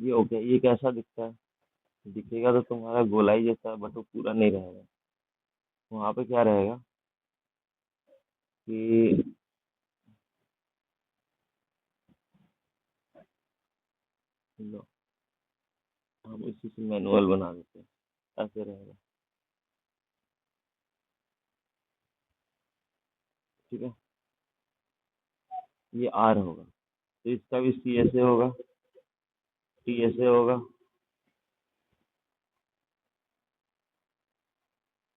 ये हो गया। ये कैसा दिखता है? दिखेगा तो तुम्हारा गोलाई जैसा, बट वो पूरा नहीं रहेगा। वहां पे क्या रहेगा कि लो, हम इसी से मैनुअल बना देते हैं। ऐसे रहेगा। ठीक है। ये आर होगा, तो इसका भी सी ऐसे होगा, टी ऐसे होगा,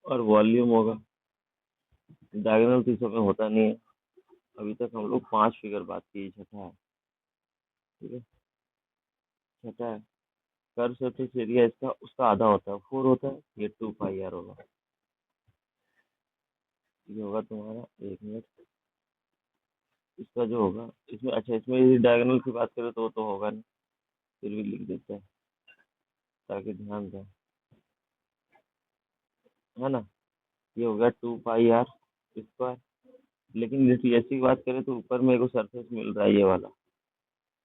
और वॉल्यूम होगा। डायगोनल तो इस समय होता नहीं है। अभी तक हम लोग 5 फिगर बात की, छठा है। ठीक है। छठा है। कर्व सरफेस एरिया इसका उसका आधा होता है, 4 होता है, ये 2 पाई आर होगा। ये होगा तुम्हारा, 1 मिनट। इसका जो होगा इसमें, अच्छा इसमें यदि डायगोनल की बात करें तो वो तो होगा नहीं, फिर भी लिख देते हैं ताकि ध्यान दें। है ना? ये हो गया 2 पाई आर स्क्वायर। लेकिन जैसे ऐसी की बात करें तो ऊपर में एक सरफेस मिल रहा है, ये वाला।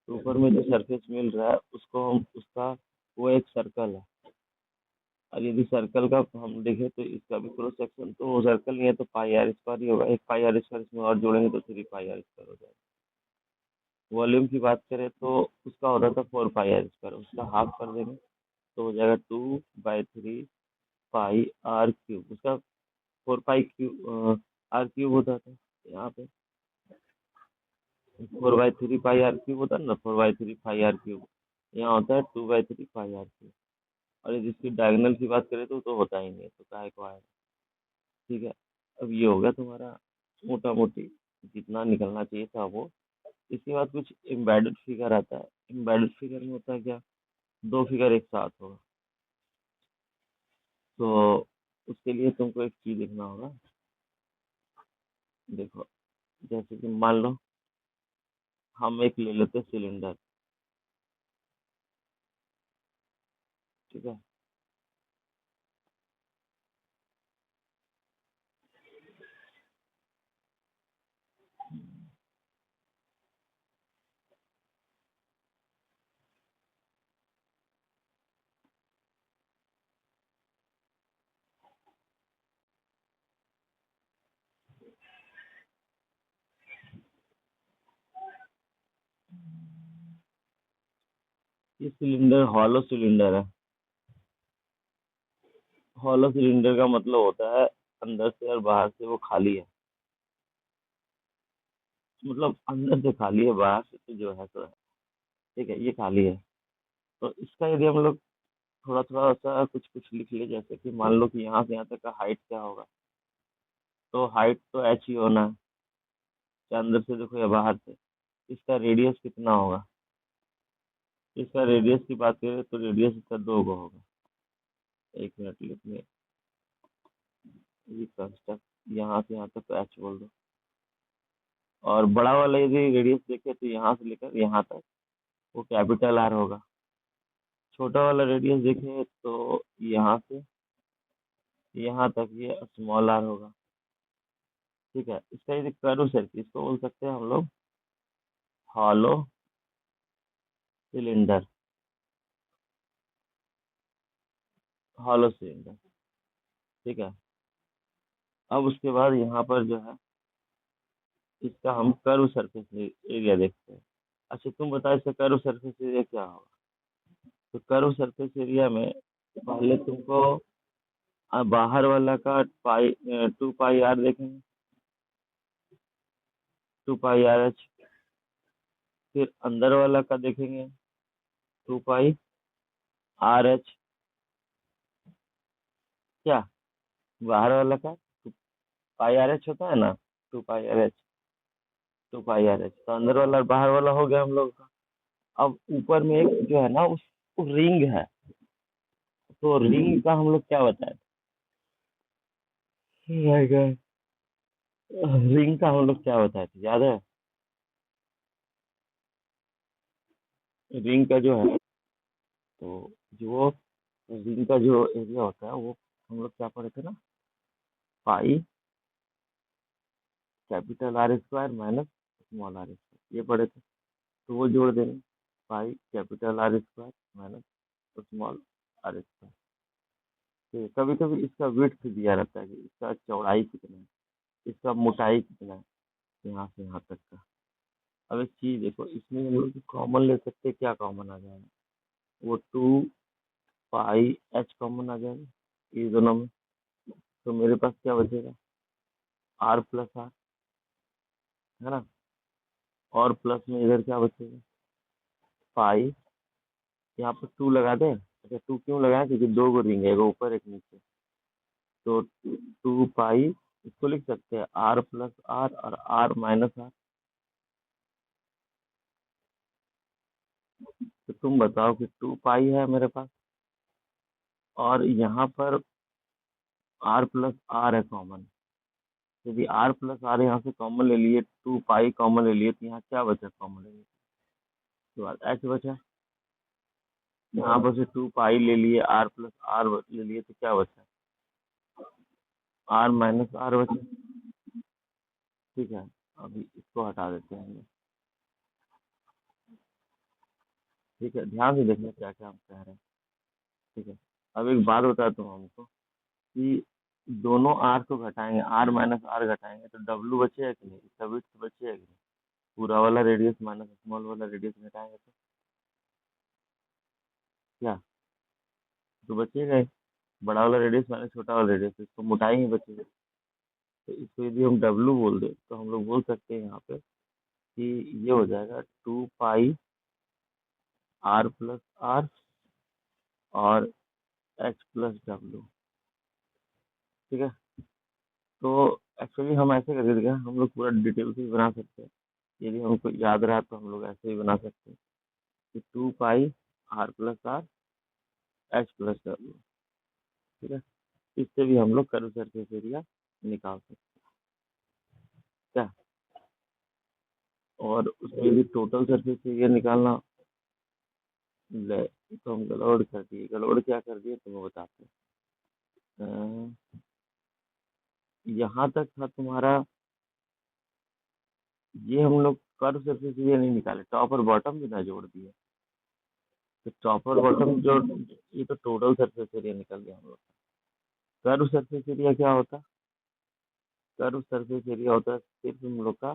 तो ऊपर में जो सरफेस मिल रहा है उसको हम उसका, वो एक सर्कल है। और यदि सर्कल का हम देखें तो इसका भी क्रॉस सेक्शन तो वो सर्कल नहीं है, तो पाई आर स्क्वायर ही होगा। 1 पाई आर स्क्वायर इसमें और जोड़ेंगे तो 3 पाई आर स्क्वायर हो जाएगा। वॉल्यूम की बात करें तो उसका होता था 4 पाई आर स्क्वायर, उसका हाफ कर देंगे तो हो जाएगा 2/3 पाई आर क्यूब। उसका 4 पाई क्यूब आर क्यूब होता था यहाँ पे। 4/3 पाई आर क्यूब होता है ना, 4/3 पाई आर क्यूब। यहाँ होता है 2/3 पाई आर क्यूब। और यदि इसकी डायगोनल की बात करें तो होता ही नहीं है, तो काहे को आएगा। ठीक है। अब ये हो गया तुम्हारा मोटा मोटी जितना निकलना चाहिए था वो। इसके बाद कुछ एम्बेडेड फिगर आता है। एम्बेडेड फिगर में होता है क्या, 2 फिगर एक साथ होगा। तो उसके लिए तुमको एक चीज देखना होगा। देखो, जैसे कि मान लो हम एक ले लेते हैं सिलेंडर। ठीक है। ये सिलेंडर हॉलो सिलेंडर है। हॉलो सिलेंडर का मतलब होता है अंदर से और बाहर से वो खाली है। मतलब अंदर से खाली है, बाहर से तो जो है तो है। ठीक है, ये खाली है। तो इसका यदि हम लोग थोड़ा थोड़ा सा कुछ कुछ लिख ले, जैसे कि मान लो कि यहाँ से यहाँ तक का हाइट क्या होगा। तो हाइट तो एच ही होना है, चाहे अंदर से देखो या बाहर से। इसका रेडियस कितना होगा? इसका रेडियस की बात करें तो रेडियस इसका 2 गो होगा। 1 मिनट लिखने, ये कंस्ट्रक्ट, यहाँ से यहाँ तक तो एच बोल दो। और बड़ा वाला यदि रेडियस देखे तो यहाँ से लेकर यहाँ तक वो कैपिटल आर होगा। छोटा वाला रेडियस देखे तो यहाँ से यहाँ तक ये स्मॉल आर होगा। ठीक है। इसका यदि कर्व सर्किल, इसको बोल सकते हैं हम लोग हॉलो सिलेंडर। Hollow cylinder. ठीक है। अब उसके बाद यहाँ पर जो है इसका हम कर्व सरफेस एरिया देखते हैं। अच्छा तुम बताओ इसका कर्व सरफेस एरिया क्या होगा? तो कर्व सरफेस एरिया में पहले तुमको बाहर वाला का 2 पाई आर देखेंगे, 2 पाई आर एच। फिर अंदर वाला का देखेंगे, 2 पाई आर एच। क्या, बाहर वाला का 2 पाई आर एच होता है ना, 2 pi R H. 2 pi R H तो अंदर वाला और बाहर वाला हो गया हम लोग का। अब ऊपर में एक जो है ना, उस रिंग है। तो रिंग का हम लोग क्या बताए? रिंग का हम लोग क्या बताए थे, याद है? रिंग का जो है, तो जो रिंग का जो एरिया होता है वो हम लोग क्या पढ़े थे ना, pi capital R square minus small r square, ये पढ़े थे। तो वो जोड़ देंगे, pi capital R square minus small r square. तो कभी कभी इसका विड्थ दिया रहता है कि इसका चौड़ाई कितना है, इसका मोटाई कितना है, यहाँ से यहाँ तक का। अब एक चीज देखो, इसमें हम लोग कॉमन ले सकते हैं, क्या कॉमन आ जाएगा, वो 2 पाई एच कॉमन आ जाएगा ये दोनों में। तो मेरे पास क्या बचेगा, आर प्लस आर, है ना। और प्लस में इधर क्या बचेगा, पाई। यहाँ पर 2 लगा दें। अच्छा, 2 क्यों लगाए, क्योंकि दो गो रिंग है, एगो ऊपर एक नीचे। तो 2 पाई, इसको लिख सकते हैं आर प्लस आर और आर माइनस आर। तो तुम बताओ कि 2 पाई है मेरे पास, और यहाँ पर आर प्लस आर है कॉमन। यदि आर प्लस आर यहाँ से कॉमन ले लिए, 2 पाई कॉमन ले लिए, तो यहाँ क्या बचा कॉमन ले लिए, तो एच बचा। यहाँ पर से 2 पाई ले लिए, आर प्लस आर ले लिए, तो क्या बचा, आर माइनस आर बचा। ठीक है, अभी इसको हटा देते हैं हम लोग। ठीक है, ध्यान से देखना क्या क्या हम कह रहे हैं। ठीक है, अब एक बात बताता हूँ हमको कि दोनों आर को घटाएंगे, आर माइनस आर घटाएंगे तो डब्लू बचेगा कि नहीं, इसका विड्थ बचेगा कि नहीं। पूरा वाला रेडियस माइनस स्मॉल वाला रेडियस घटाएंगे तो क्या, तो बचेगा ही। बड़ा वाला रेडियस माइनस छोटा वाला रेडियस, इसको मोटाई ही बचेगा। तो इसको यदि हम डब्लू बोल दे तो हम लोग बोल सकते हैं यहाँ पे कि ये हो जाएगा 2 पाई आर प्लस आर और एच प्लस डब्लू। ठीक है, तो एक्चुअली हम ऐसे करके देखा, हम लोग पूरा डिटेल से भी बना सकते हैं। यदि हमको याद रहा तो हम लोग ऐसे ही बना सकते हैं कि 2 pi r plus r h plus डब्लू। ठीक है, इससे भी हम लोग कर्व सरफेस एरिया निकाल सकते हैं क्या। और उसमें भी टोटल सरफेस एरिया निकालना, ले तो हम गड़बड़ कर दिए, गड़बड़ क्या कर दिए तुम्हें बताते हैं। यहाँ तक था तुम्हारा, ये हम लोग कर्व सरफेस एरिया नहीं निकाले, टॉप और बॉटम भी ना जोड़ दिए। तो टॉप और बॉटम जोड़, ये तो टोटल सरफेस एरिया निकल गया हम लोग। कर्व सरफेस एरिया क्या होता है, कर्व सरफेस एरिया होता है सिर्फ हम लोग का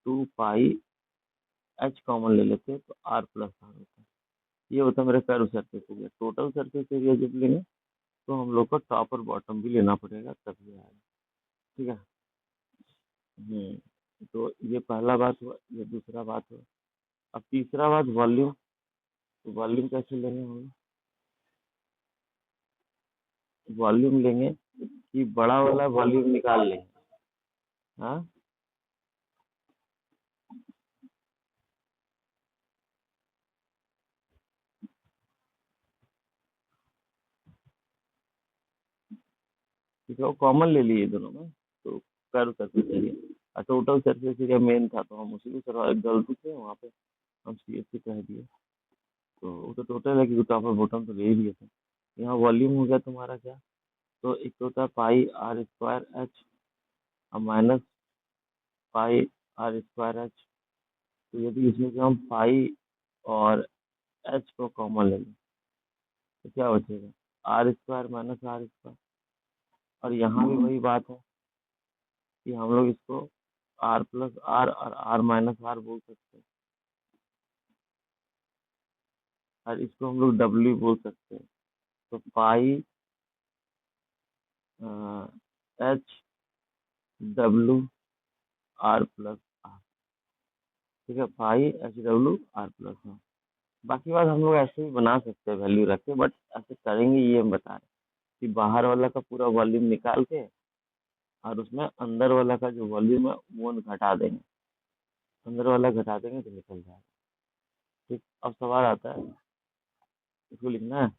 2 पाई एच कॉमन ले लेते हैं तो आर प्लस आर होता है। ये होता है मेरा curve surface area. Total surface area जब लेंगे तो हम लोग को टॉप और बॉटम भी लेना पड़ेगा, तभी आएगा। ठीक है। तो ये पहला बात हुआ, ये दूसरा बात हुआ। अब तीसरा बात वॉल्यूम। तो वॉल्यूम कैसे लेंगे हम, वॉल्यूम लेंगे कि बड़ा वाला वॉल्यूम निकाल लेंगे। हाँ, ठीक है, वो कॉमन ले लिए दोनों में। तो कर्व सरफेस एरिया और टोटल सरफेस एरिया मेन था, तो हम उसी को सर गलती से वहाँ पे हम सी एस सी कह दिए। तो वो तो टोटल है कि टॉप और बॉटम तो ले ही लिए थे। यहाँ वॉल्यूम हो गया तुम्हारा क्या, तो एक तो होता है पाई आर स्क्वायर एच और minus pi r square h. तो यदि इसमें से हम पाई और एच को कॉमन ले लें तो क्या बचेगा, r square minus r square. और यहाँ भी वही बात है कि हम लोग इसको आर प्लस आर और आर माइनस आर बोल सकते हैं, और इसको हम लोग डब्ल्यू बोल सकते हैं। तो पाई एच डब्ल्यू आर प्लस आर। ठीक है, पाई एच डब्ल्यू आर प्लस आर। बाकी बात हम लोग ऐसे भी बना सकते हैं वैल्यू रख के, बट ऐसे करेंगे ये हम बता रहे हैं कि बाहर वाला का पूरा वॉल्यूम निकाल के और उसमें अंदर वाला का जो वॉल्यूम है वो घटा देंगे, अंदर वाला घटा देंगे तो निकल जाएगा। ठीक, अब सवाल आता है, इसको लिखना है।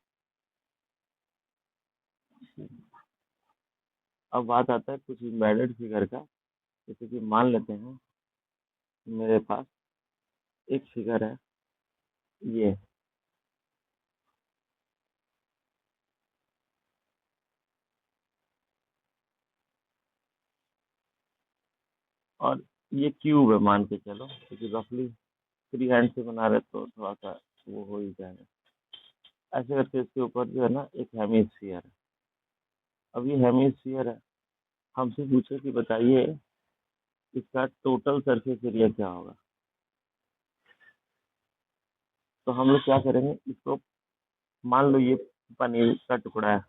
अब बात आता है कुछ इम्बेडेड फिगर का। जैसे कि मान लेते हैं मेरे पास एक फिगर है ये, और ये क्यूब है मान के चलो, क्योंकि रफली फ्री हैंड से बना रहे तो थोड़ा सा वो हो ही जाएगा। ऐसे करके इसके ऊपर जो है ना एक हेमिस्फीयर है। अब ये हेमिस्फीयर है, हमसे पूछे कि बताइए इसका टोटल सरफेस एरिया क्या होगा। तो हम लोग क्या करेंगे, इसको मान लो ये पनीर का टुकड़ा है,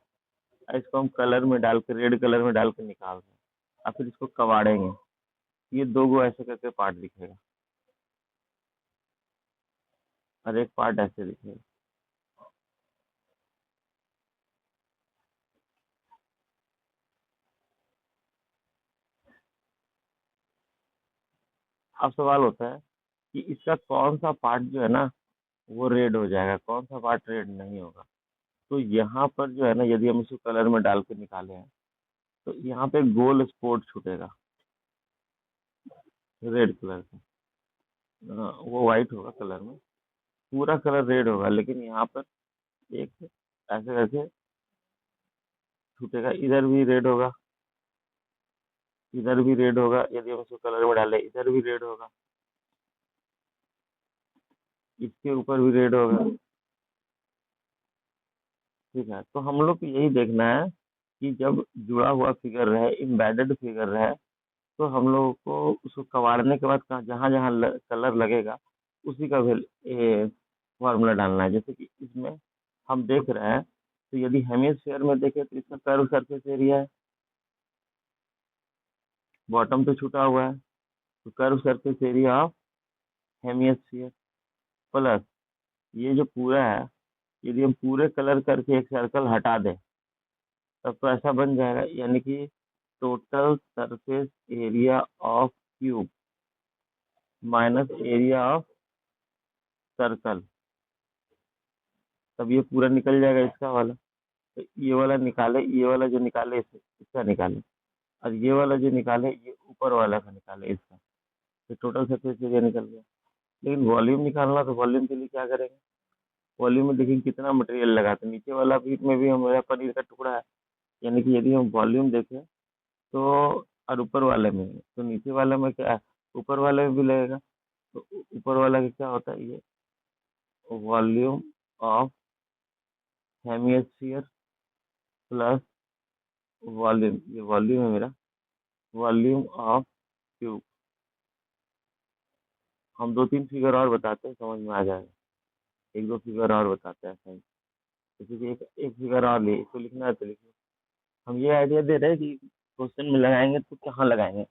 इसको हम कलर में डाल के, रेड कलर में डाल के निकाल रहे हैं, और फिर इसको कबाड़ेंगे। ये दो गो ऐसे करके पार्ट दिखेगा, और एक पार्ट ऐसे दिखेगा। अब सवाल होता है कि इसका कौन सा पार्ट जो है ना वो रेड हो जाएगा, कौन सा पार्ट रेड नहीं होगा। तो यहाँ पर जो है ना, यदि हम इसको कलर में डाल के निकाले हैं, तो यहाँ पे गोल स्पॉट छूटेगा रेड कलर का। वो व्हाइट होगा कलर में, पूरा कलर रेड होगा, लेकिन यहाँ पर एक ऐसे करके छूटेगा। इधर भी रेड होगा, इधर भी रेड होगा, यदि हम इसको कलर में डालें इधर भी रेड होगा, इसके ऊपर भी रेड होगा। ठीक है, तो हम लोग को यही देखना है कि जब जुड़ा हुआ फिगर रहे, एम्बेडेड फिगर रहे, तो हम लोगों को उसको कबाड़ने के बाद कहाँ जहाँ जहाँ कलर लगेगा उसी का फॉर्मूला डालना है। जैसे कि इसमें हम देख रहे हैं, तो यदि हेमिस्फीयर में देखें तो इसका कर्व सरफेस एरिया है, बॉटम पे छूटा हुआ है, तो curve surface area of hemisphere plus ये जो पूरा है, यदि हम पूरे कलर करके एक सर्कल हटा दें तब तो ऐसा बन जाएगा, यानी कि total surface area of cube minus area of circle. तब ये पूरा निकल जाएगा इसका वाला। तो ये वाला निकाले, ये वाला जो निकाले इसका निकाले, और ये वाला जो निकाले ये ऊपर वाला का निकाले इसका। तो टोटल सरफेस एरिया निकल गया। लेकिन वॉल्यूम निकालना, तो वॉल्यूम के लिए क्या करेंगे, वॉल्यूम में देखिए कितना मटेरियल लगा। तो नीचे वाला भी में भी हमारा पनीर का टुकड़ा है, यानी कि यदि हम वॉल्यूम देखें तो, और ऊपर वाले में, तो नीचे वाले में क्या है, ऊपर वाले में भी लगेगा। तो ऊपर वाला का क्या होता है, ये volume of hemisphere plus volume, ये वॉल्यूम है मेरा, वॉल्यूम ऑफ क्यूब। हम दो तीन फिगर और बताते हैं, समझ में आ जाएगा। एक दो फिगर और बताते हैं सही। जैसे कि एक फिगर और लिए, इसको लिखना है तो लिखिए। हम ये आइडिया दे रहे हैं कि क्वेश्चन में लगाएंगे तो कहाँ लगाएंगे।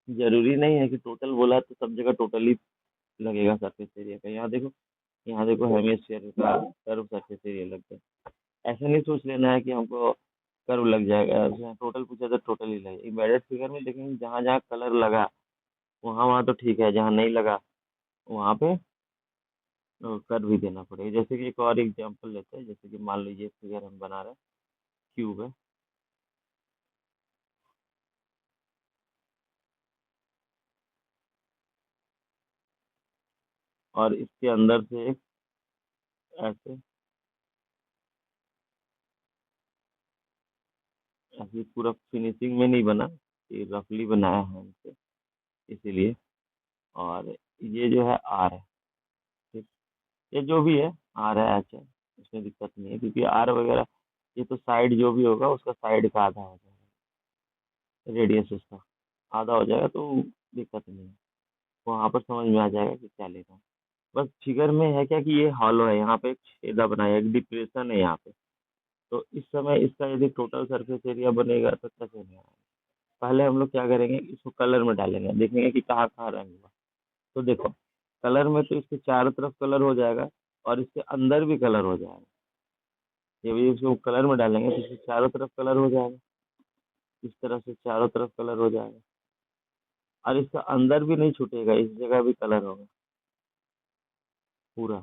जरूरी नहीं है कि टोटल बोला तो सब जगह टोटल ही लगेगा सरफेस एरिया का। यहाँ देखो, यहाँ देखो हेमिस्फीयर का कर्व सरफेस एरिया लग गया। ऐसे नहीं सोच लेना है कि हमको कर्व लग जाएगा, टोटल पूछा तो टोटल ही लगेगा। एम्बेडेड फिगर में लेकिन जहाँ जहाँ कलर लगा वहाँ वहाँ तो ठीक है, जहाँ नहीं लगा वहाँ पे कर भी देना पड़ेगा। जैसे कि एक और एग्जांपल लेते हैं, जैसे कि मान लीजिए फिगर हम बना रहे हैं, क्यूब है, और इसके अंदर से एक ऐसे ऐसे पूरा फिनिशिंग में नहीं बना, ये रफली बनाया है हमसे इसीलिए। और ये जो है आर है, ठीक, ये जो भी है आर है, अच्छा उसमें दिक्कत नहीं है, क्योंकि आर वगैरह ये तो साइड जो भी होगा उसका साइड का आधा हो जाएगा, रेडियस उसका आधा हो जाएगा, तो दिक्कत नहीं है। वहाँ पर समझ में आ जाएगा कि क्या लेना है। बस फिगर में है क्या कि ये हॉलो है, यहाँ पे एक छेदा बनाया, एक डिप्रेशन है यहाँ पे। तो इस समय इसका यदि टोटल सरफेस एरिया बनेगा तो कैसे बनेगा। पहले हम लोग क्या करेंगे, इसको कलर में डालेंगे, देखेंगे कि कहाँ कहाँ रंग हुआ। तो देखो, कलर में तो इसके चारों तरफ कलर हो जाएगा, और इसके अंदर भी कलर हो जाएगा। जब ये इसको कलर में डालेंगे तो इसके चारों तरफ कलर हो जाएगा, इस तरह से चारों तरफ कलर हो जाएगा, और इसका अंदर भी नहीं छूटेगा, इस जगह भी कलर होगा पूरा।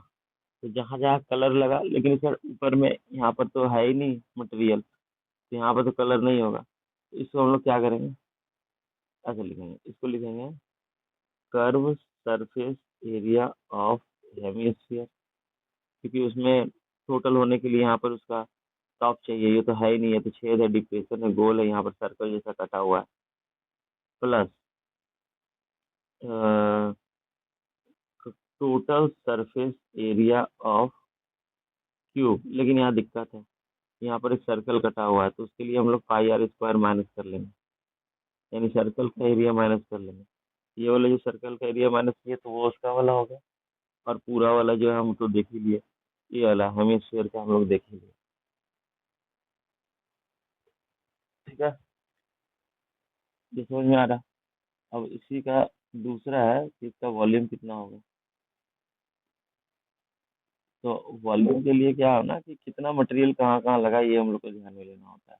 तो जहाँ जहाँ कलर लगा, लेकिन इसका ऊपर में यहाँ पर तो है ही नहीं मटेरियल, तो यहाँ पर तो कलर नहीं होगा। तो इसको हम लोग क्या करेंगे, ऐसे लिखेंगे, इसको लिखेंगे curve surface area of hemisphere, क्योंकि उसमें टोटल होने के लिए यहाँ पर उसका टॉप चाहिए, ये तो है ही नहीं है, तो छेद है, डिप्रेशन है, गोल है, यहाँ पर सर्कल जैसा कटा हुआ है, plus total surface area of cube, लेकिन यहाँ दिक्कत है। यहाँ पर एक सर्कल कटा हुआ है, तो उसके लिए हम लोग पाई आर स्क्वायर माइनस कर लेंगे, यानी सर्कल का एरिया माइनस कर लेंगे। ये वाला जो सर्कल का एरिया माइनस किया तो वो उसका वाला हो गया, और पूरा वाला जो है हम तो देख ही लिए, ये वाला हेमिस्फीयर का हम लोग देख ही लिए। ठीक है, ये समझ में आ रहा। अब इसी का दूसरा है कि इसका वॉल्यूम कितना होगा। तो वॉल्यूम के लिए क्या है ना कि कितना मटेरियल कहाँ कहाँ लगा, ये हम लोग को ध्यान में लेना होता है।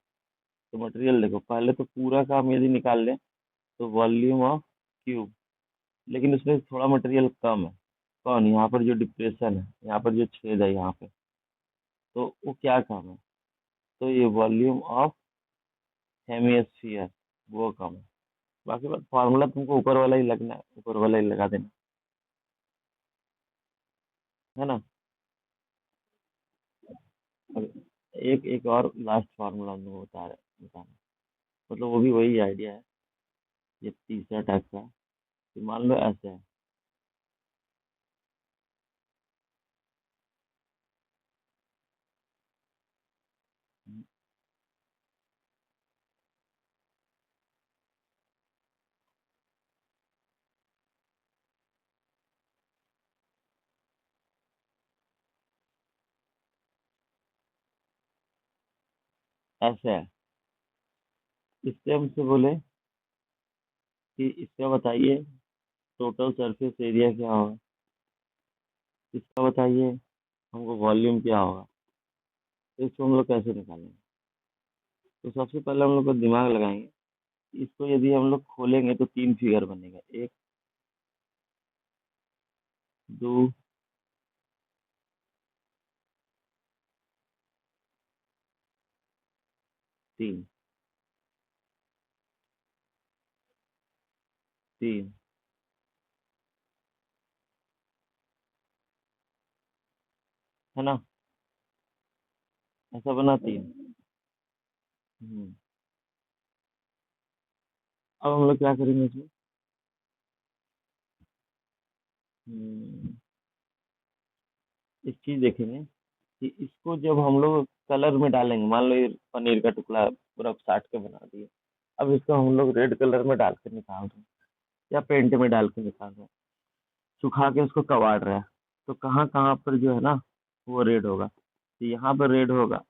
तो मटेरियल देखो, पहले तो पूरा का हम यदि निकाल लें तो वॉल्यूम ऑफ क्यूब, लेकिन उसमें थोड़ा मटेरियल कम है। कौन? यहाँ पर जो डिप्रेशन है, यहाँ पर जो छेद है यहाँ पे, तो वो क्या कम है? तो ये वॉल्यूम ऑफ हेमिस्फीयर, वो कम है। बाकी बात फार्मूला तुमको ऊपर वाला ही लगना है, ऊपर वाला ही लगा देना, है ना। अब एक एक और लास्ट फार्मूला हम लोग बताना, मतलब वो भी वही आइडिया है, ये तीसरा टाइप का। तो मान लो ऐसे है, ऐसे है। इससे हमसे बोले कि इसका बताइए टोटल सरफेस एरिया क्या होगा, इसका बताइए हमको वॉल्यूम क्या होगा। तो इसको हम लोग कैसे निकालेंगे? तो सबसे पहले हम लोग को दिमाग लगाएंगे। इसको यदि हम लोग खोलेंगे तो तीन फिगर बनेगा, एक, दो, तीन। तीन, है ना, ऐसा बना तीन। हम्म। अब हम लोग क्या करेंगे इसमें? हम्म, एक चीज देखेंगे कि इसको जब हम लोग कलर में डालेंगे, मान लो ये पनीर का टुकड़ा पूरा साट के बना दिए, अब इसको हम लोग रेड कलर में डाल के निकाल रहे हैं, या पेंट में डाल के निकाल रहे हैं, सुखा के उसको कबाड़ रहे हैं, तो कहाँ कहाँ पर जो है ना वो रेड होगा, तो यहाँ पर रेड होगा,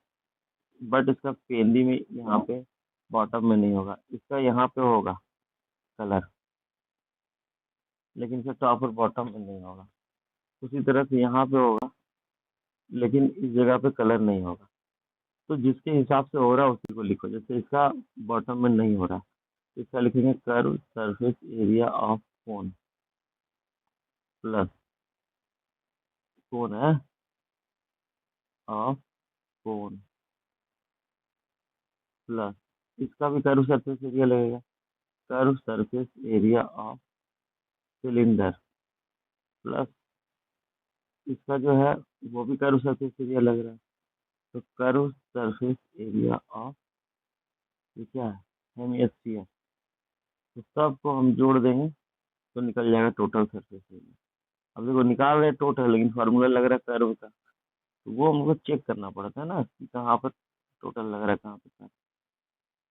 बट इसका पेंदी में यहाँ पे बॉटम में नहीं होगा, इसका यहाँ पे होगा कलर, लेकिन इसका टॉप और बॉटम में नहीं होगा। उसी तरह से यहाँ पे होगा, लेकिन इस जगह पे कलर नहीं होगा। तो जिसके हिसाब से हो रहा है उसी को लिखो, जैसे इसका बॉटम में नहीं हो रहा, तो इसका लिखेंगे curve surface area of cone, plus cone है ऑफ कोन, प्लस इसका भी कर्व सरफेस एरिया लगेगा, curve surface area of cylinder, plus इसका जो है वो भी कर्व सरफेस एरिया लग रहा है, तो कर्व सरफेस एरिया ऑफ, ये क्या है, हेमिस्फीयर। तो सबको हम जोड़ देंगे तो निकल जाएगा टोटल सरफेस एरिया। अब देखो निकाल रहे टोटल, लेकिन फार्मूला लग रहा है कर्व का, तो वो हमको चेक करना पड़ता है ना कि कहाँ पर टोटल लग रहा है, कहाँ पर क्या।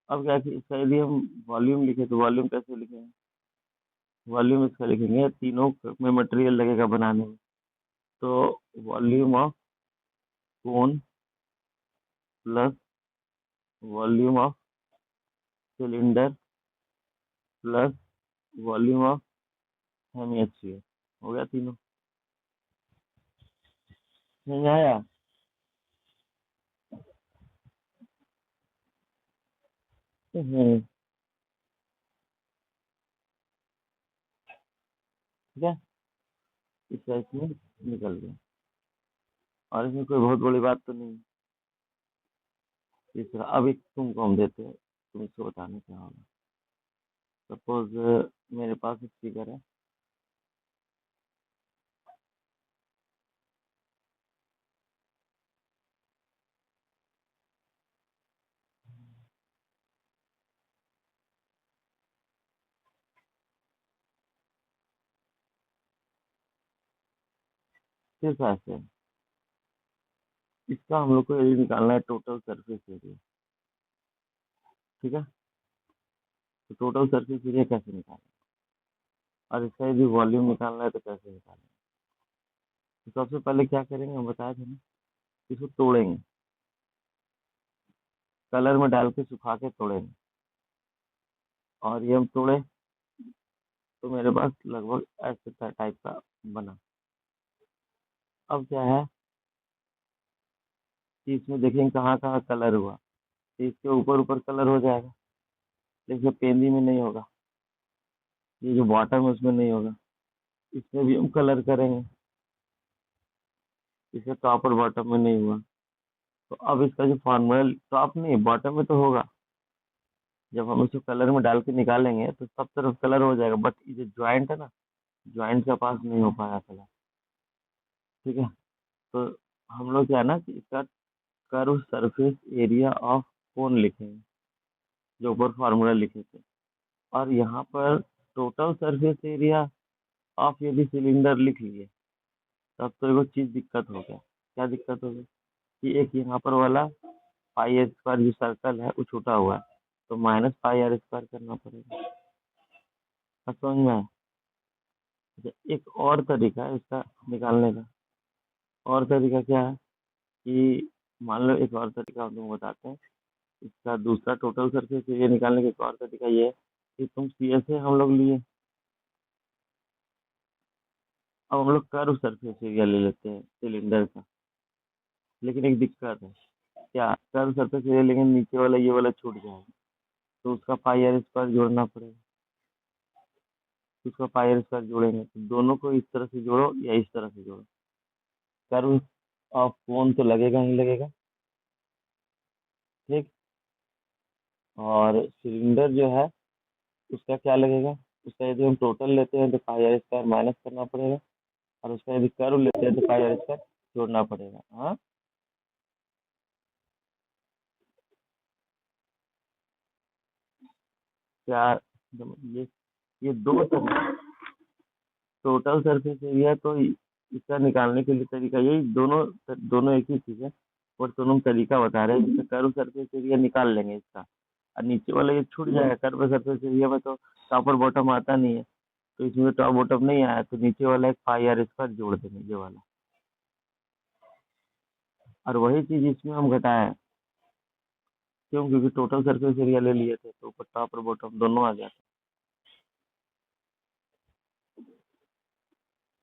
अब क्या कि इसका यदि हम वॉल्यूम लिखे तो वॉल्यूम कैसे लिखेंगे? वॉल्यूम इसका लिखेंगे, तीनों में मटेरियल लगेगा बनाने में, तो volume of cone plus volume of cylinder plus volume of hemisphere, हो गया तीनों। समझ में आया? ठीक है, इसका इसमें निकल गया, और इसमें कोई बहुत बड़ी बात तो नहीं है। तीसरा, अब एक तुमको हम देते हैं, तुम इसको बताने क्या होगा। सपोज मेरे पास एक फिगर है, सिर्फ ऐसे, इसका हम लोग को एरिया निकालना है, टोटल सरफेस एरिया। ठीक है, तो टोटल सरफेस एरिया कैसे निकालें, और इसका यदि वॉल्यूम निकालना है तो कैसे निकालें। तो सबसे पहले क्या करेंगे, हम बताए थे ना, इसको तोड़ेंगे, कलर में डाल के सुखा के तोड़ेंगे। और ये हम तोड़े तो मेरे पास लगभग ऐसे टाइप का बना। अब क्या है कि इसमें देखेंगे कहाँ कहाँ कलर हुआ, तो इसके ऊपर ऊपर कलर हो जाएगा, लेकिन पेंदी में नहीं होगा, ये जो बॉटम है उसमें नहीं होगा। इसमें भी हम कलर करेंगे, इसके टॉप और बॉटम में नहीं हुआ। तो अब इसका जो फॉर्मूला, टॉप नहीं बॉटम में तो होगा, जब हम इसको कलर में डाल के निकालेंगे तो सब तरफ कलर हो जाएगा, बट ये जो ज्वाइंट है ना, ज्वाइंट के पास नहीं हो पाया कलर। ठीक है, तो हम लोग क्या है ना कि इसका कर्व सरफेस एरिया ऑफ कोन लिखेंगे, जो ऊपर फार्मूला लिखे थे। और यहाँ पर टोटल सरफेस एरिया ऑफ यदि सिलेंडर लिख लिए, तब तो एगो चीज दिक्कत हो गया। क्या दिक्कत हो गई कि एक यहाँ पर वाला पाई आर स्क्वायर जो सर्कल है वो छूटा हुआ है, तो माइनस पाई आर स्क्वायर करना पड़ेगा। अब समझ में आया? अच्छा, एक और तरीका है इसका निकालने का। और तरीका क्या है कि मान लो, एक और तरीका हम तुमको बताते हैं इसका, दूसरा टोटल सरफेस एरिया निकालने का एक और तरीका ये है कि तुम सी एस ए हम लोग लिए, अब हम लोग कर्व सरफेस एरिया ले लेते हैं सिलेंडर का। लेकिन एक दिक्कत है, क्या कर्व सरफेस एरिया, लेकिन नीचे वाला ये वाला छूट जाएगा, तो उसका पाई आर स्क्वायर जोड़ना पड़ेगा। उसका पाई आर स्क्वायर जोड़ेंगे तो दोनों को इस तरह से जोड़ो या इस तरह से जोड़ो, कर्व ऑफ कोन तो लगेगा ही लगेगा। ठीक, और सिलेंडर जो है उसका क्या लगेगा, उसका यदि हम टोटल लेते हैं तो पाई आर स्क्वायर माइनस करना पड़ेगा, और उसका यदि कर्व लेते हैं तो पाई आर स्क्वायर जोड़ना पड़ेगा। हाँ, क्या ये ये दो टोटल सरफेस एरिया, तो इसका निकालने के लिए तरीका यही, दोनों दोनों एक ही चीज है, और दोनों हम तरीका बता रहे हैं। जैसे कर्व सरफेस एरिया निकाल लेंगे इसका, और नीचे वाला ये छूट जाएगा। कर्व सरफेस एरिया में तो टॉप और बॉटम आता नहीं है, तो इसमें टॉप बॉटम नहीं आया, तो नीचे वाला एक पाई आर स्क्वायर जोड़ देंगे ये वाला। और वही चीज इसमें हम घटाए हैं। क्यों? क्योंकि टोटल सरफेस एरिया ले लिए थे, तो ऊपर टॉप और बॉटम दोनों आ गया।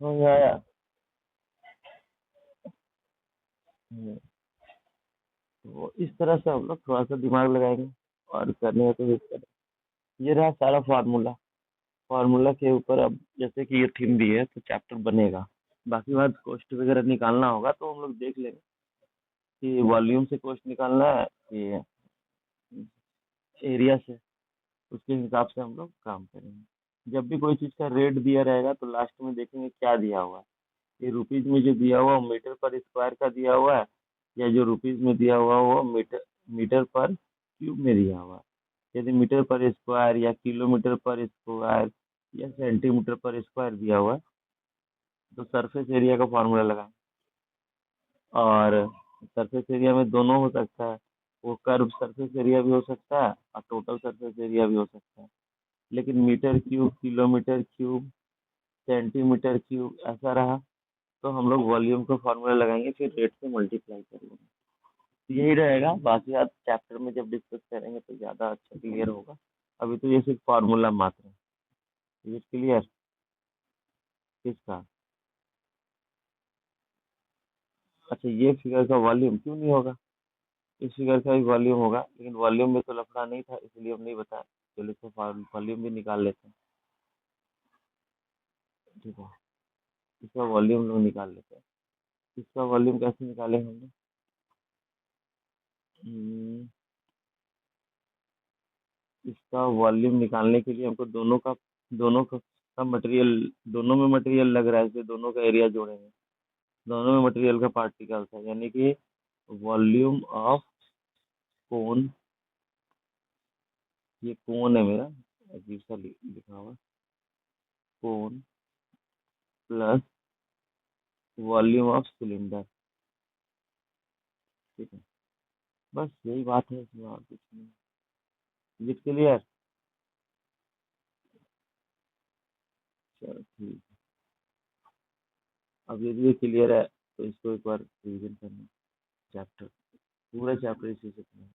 हो गया। हम्म, तो इस तरह से हम लोग थोड़ा सा दिमाग लगाएंगे और करने का कोशिश करें। ये रहा सारा फार्मूला। फार्मूला के ऊपर अब जैसे कि ये थीम दी है तो चैप्टर बनेगा। बाकी बात कोस्ट वगैरह निकालना होगा तो हम लोग देख लेंगे कि वॉल्यूम से कोस्ट निकालना है कि एरिया से, उसके हिसाब से हम लोग काम करेंगे। जब भी कोई चीज़ का रेट दिया रहेगा तो लास्ट में देखेंगे क्या दिया हुआ है। ये रुपीज में जो दिया हुआ मीटर पर स्क्वायर का दिया हुआ है, या जो रुपीज में दिया हुआ वो मीटर मीटर पर क्यूब में दिया हुआ है। यदि मीटर पर स्क्वायर या किलोमीटर पर स्क्वायर या सेंटीमीटर पर स्क्वायर दिया हुआ है, तो सरफेस एरिया का फॉर्मूला लगाएं। और सरफेस एरिया में दोनों हो सकता है, वो कर्व सरफेस एरिया भी हो सकता है और टोटल सरफेस एरिया भी हो सकता है। लेकिन metre cube, kilometre cube, centimetre cube ऐसा रहा, तो हम लोग वॉल्यूम का फॉर्मूला लगाएंगे, फिर रेट से मल्टीप्लाई करेंगे। तो यही रहेगा, बाकी आप चैप्टर में जब डिस्कस करेंगे तो ज़्यादा अच्छा क्लियर होगा। अभी तो ये सिर्फ फार्मूला मात्र है। ये क्लियर किसका? अच्छा, ये फिगर का वॉल्यूम क्यों नहीं होगा? इस फिगर का भी वॉल्यूम होगा, लेकिन वॉल्यूम में तो लफड़ा नहीं था इसलिए हम नहीं बताए। चलो इसका वॉल्यूम भी निकाल लेते हैं। ठीक है, इसका वॉल्यूम लोग निकाल लेते हैं। इसका वॉल्यूम कैसे निकालेंगे हम लोग? हम्म, इसका वॉल्यूम निकालने के लिए हमको दोनों का मटेरियल, दोनों में मटेरियल लग रहा है, इसलिए दोनों का एरिया जोड़ेंगे। दोनों में मटेरियल का पार्टिकल्स है, यानी कि वॉल्यूम ऑफ कोन, ये कोन है मेरा, अजीब सा लिखा हुआ, cone plus volume of cylinder. ठीक है। बस यही बात है इसमें, और कुछ नहीं। Is it clear? चलो ठीक है। अब यदि ये क्लियर है तो इसको एक बार रिवीजन करना, चैप्टर, पूरा चैप्टर इसी से करना।